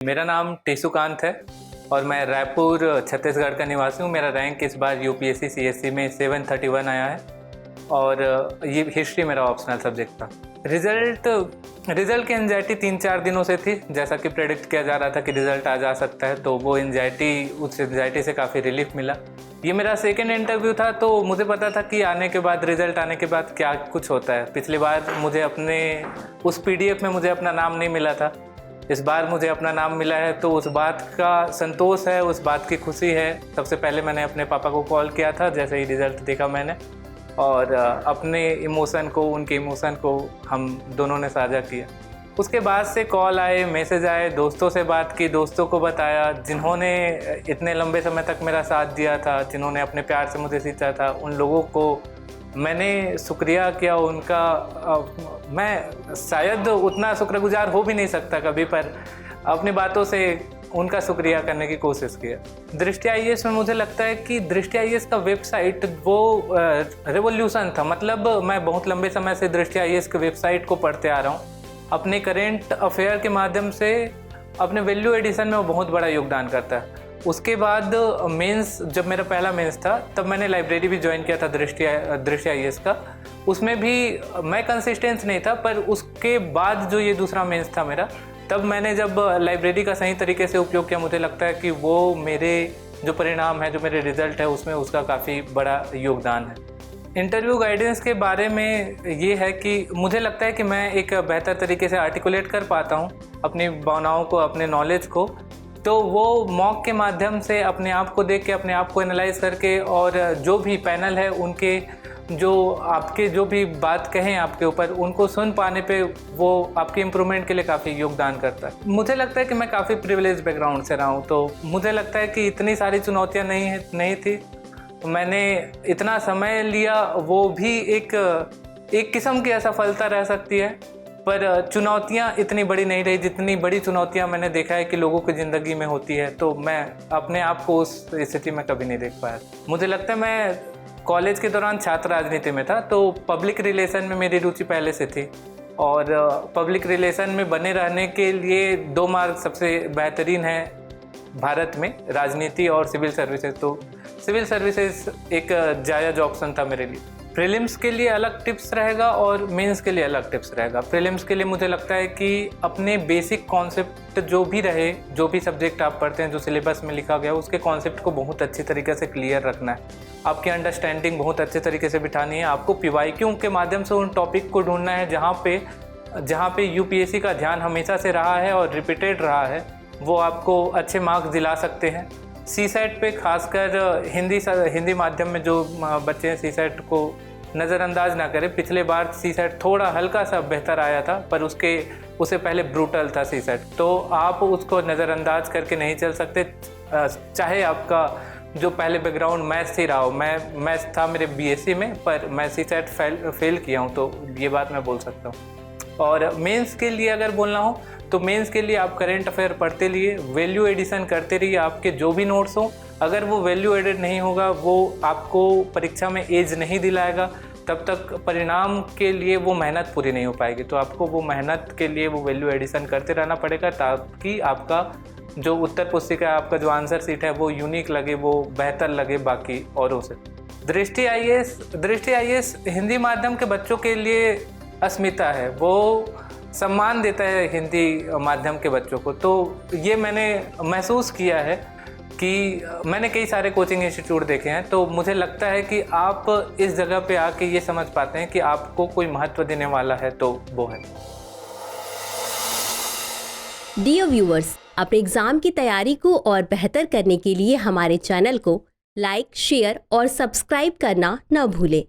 मेरा नाम टेसुकांत है और मैं रायपुर छत्तीसगढ़ का निवासी हूँ। मेरा रैंक इस बार यूपीएससी सीएससी में 731 आया है और ये हिस्ट्री मेरा ऑप्शनल सब्जेक्ट था। रिज़ल्ट की एंजाइटी 3-4 दिनों से थी। जैसा कि प्रेडिक्ट किया जा रहा था कि रिज़ल्ट आ जा सकता है, तो वो उस एंजाइटी से काफ़ी रिलीफ मिला। ये मेरा सेकेंड इंटरव्यू था, तो मुझे पता था कि रिज़ल्ट आने के बाद क्या कुछ होता है। पिछली बार मुझे उस PDF में मुझे अपना नाम नहीं मिला था। इस बार मुझे अपना नाम मिला है, तो उस बात का संतोष है, उस बात की खुशी है। सबसे पहले मैंने अपने पापा को कॉल किया था जैसे ही रिज़ल्ट देखा मैंने, और अपने उनके इमोशन को हम दोनों ने साझा किया। उसके बाद से कॉल आए, मैसेज आए, दोस्तों से बात की, दोस्तों को बताया जिन्होंने इतने लंबे समय तक मेरा साथ दिया था, जिन्होंने अपने प्यार से मुझे सींचा था, उन लोगों को मैंने शुक्रिया किया उनका। मैं शायद उतना शुक्रगुजार हो भी नहीं सकता कभी, पर अपनी बातों से उनका शुक्रिया करने की कोशिश किया। दृष्टि IAS में मुझे लगता है कि दृष्टि IAS का वेबसाइट वो रेवोल्यूशन था। मतलब मैं बहुत लंबे समय से दृष्टि IAS के वेबसाइट को पढ़ते आ रहा हूँ। अपने करेंट अफेयर के माध्यम से अपने वैल्यू एडिशन में वो बहुत बड़ा योगदान करता है। उसके बाद मेंस, जब मेरा पहला मेंस था, तब मैंने लाइब्रेरी भी ज्वाइन किया था दृष्टि IAS का। उसमें भी मैं कंसिस्टेंस नहीं था, पर उसके बाद जो ये दूसरा मेंस था मेरा, तब मैंने जब लाइब्रेरी का सही तरीके से उपयोग किया, मुझे लगता है कि वो मेरे जो परिणाम है, जो मेरे रिज़ल्ट है, उसमें उसका काफ़ी बड़ा योगदान है। इंटरव्यू गाइडेंस के बारे में ये है कि मुझे लगता है कि मैं एक बेहतर तरीके से आर्टिकुलेट कर पाता हूँ अपनी भावनाओं को, अपने नॉलेज को। तो वो मॉक के माध्यम से अपने आप को देख के, अपने आप को एनालाइज करके, और जो भी पैनल है उनके जो भी बात कहें आपके ऊपर, उनको सुन पाने पे वो आपके इम्प्रूवमेंट के लिए काफ़ी योगदान करता है। मुझे लगता है कि मैं काफ़ी प्रिविलेज बैकग्राउंड से रहा हूँ, तो मुझे लगता है कि इतनी सारी चुनौतियाँ नहीं थी। मैंने इतना समय लिया, वो भी एक किस्म की असफलता रह सकती है, पर चुनौतियाँ इतनी बड़ी नहीं रही जितनी बड़ी चुनौतियाँ मैंने देखा है कि लोगों की ज़िंदगी में होती है। तो मैं अपने आप को उस स्थिति में कभी नहीं देख पाया। मुझे लगता है मैं कॉलेज के दौरान छात्र राजनीति में था, तो पब्लिक रिलेशन में मेरी रुचि पहले से थी, और पब्लिक रिलेशन में बने रहने के लिए 2 मार्ग सबसे बेहतरीन है भारत में, राजनीति और सिविल सर्विसेज। तो सिविल सर्विसेज एक जायज़ ऑप्शन था मेरे लिए। प्रीलिम्स के लिए अलग टिप्स रहेगा और मेंस के लिए अलग टिप्स रहेगा। प्रीलिम्स के लिए मुझे लगता है कि अपने बेसिक कॉन्सेप्ट जो भी सब्जेक्ट आप पढ़ते हैं, जो सिलेबस में लिखा गया, उसके कॉन्सेप्ट को बहुत अच्छी तरीके से क्लियर रखना है। आपकी अंडरस्टैंडिंग बहुत अच्छे तरीके से बिठानी है। आपको PYQ के माध्यम से उन टॉपिक को ढूंढना है जहाँ पे UPSC का ध्यान हमेशा से रहा है और रिपीटेड रहा है, वो आपको अच्छे मार्क्स दिला सकते हैं। CSET पे खासकर हिंदी माध्यम में जो बच्चे हैं, CSET को नज़रअंदाज ना करें। पिछले बार CSET थोड़ा हल्का सा बेहतर आया था, पर उससे पहले ब्रूटल था CSET, तो आप उसको नज़रअंदाज करके नहीं चल सकते। चाहे आपका जो पहले बैकग्राउंड मैथ्स ही रहा हो, मैथ्स था मेरे BSc में, पर मैं CSET फेल किया हूँ, तो ये बात मैं बोल सकता हूँ। और मेंस के लिए अगर बोलना हो, तो मेंस के लिए आप करेंट अफेयर पढ़ते रहिए, वैल्यू एडिशन करते रहिए। आपके जो भी नोट्स हो, अगर वो वैल्यू एडेड नहीं होगा, वो आपको परीक्षा में एज नहीं दिलाएगा, तब तक परिणाम के लिए वो मेहनत पूरी नहीं हो पाएगी। तो आपको वो मेहनत के लिए वो वैल्यू एडिशन करते रहना पड़ेगा, ताकि आपका जो उत्तर पुस्तिका, आपका जो आंसर सीट है, वो यूनिक लगे, वो बेहतर लगे बाकी औरों से। दृष्टि IAS हिंदी माध्यम के बच्चों के लिए अस्मिता है, वो सम्मान देता है हिंदी माध्यम के बच्चों को। तो ये मैंने महसूस किया है कि मैंने कई सारे कोचिंग इंस्टीट्यूट देखे हैं, तो मुझे लगता है कि आप इस जगह पे आके ये समझ पाते हैं कि आपको कोई महत्व देने वाला है, तो वो है। डियर व्यूअर्स, अपने एग्जाम की तैयारी को और बेहतर करने के लिए हमारे चैनल को लाइक, शेयर और सब्सक्राइब करना न भूलें।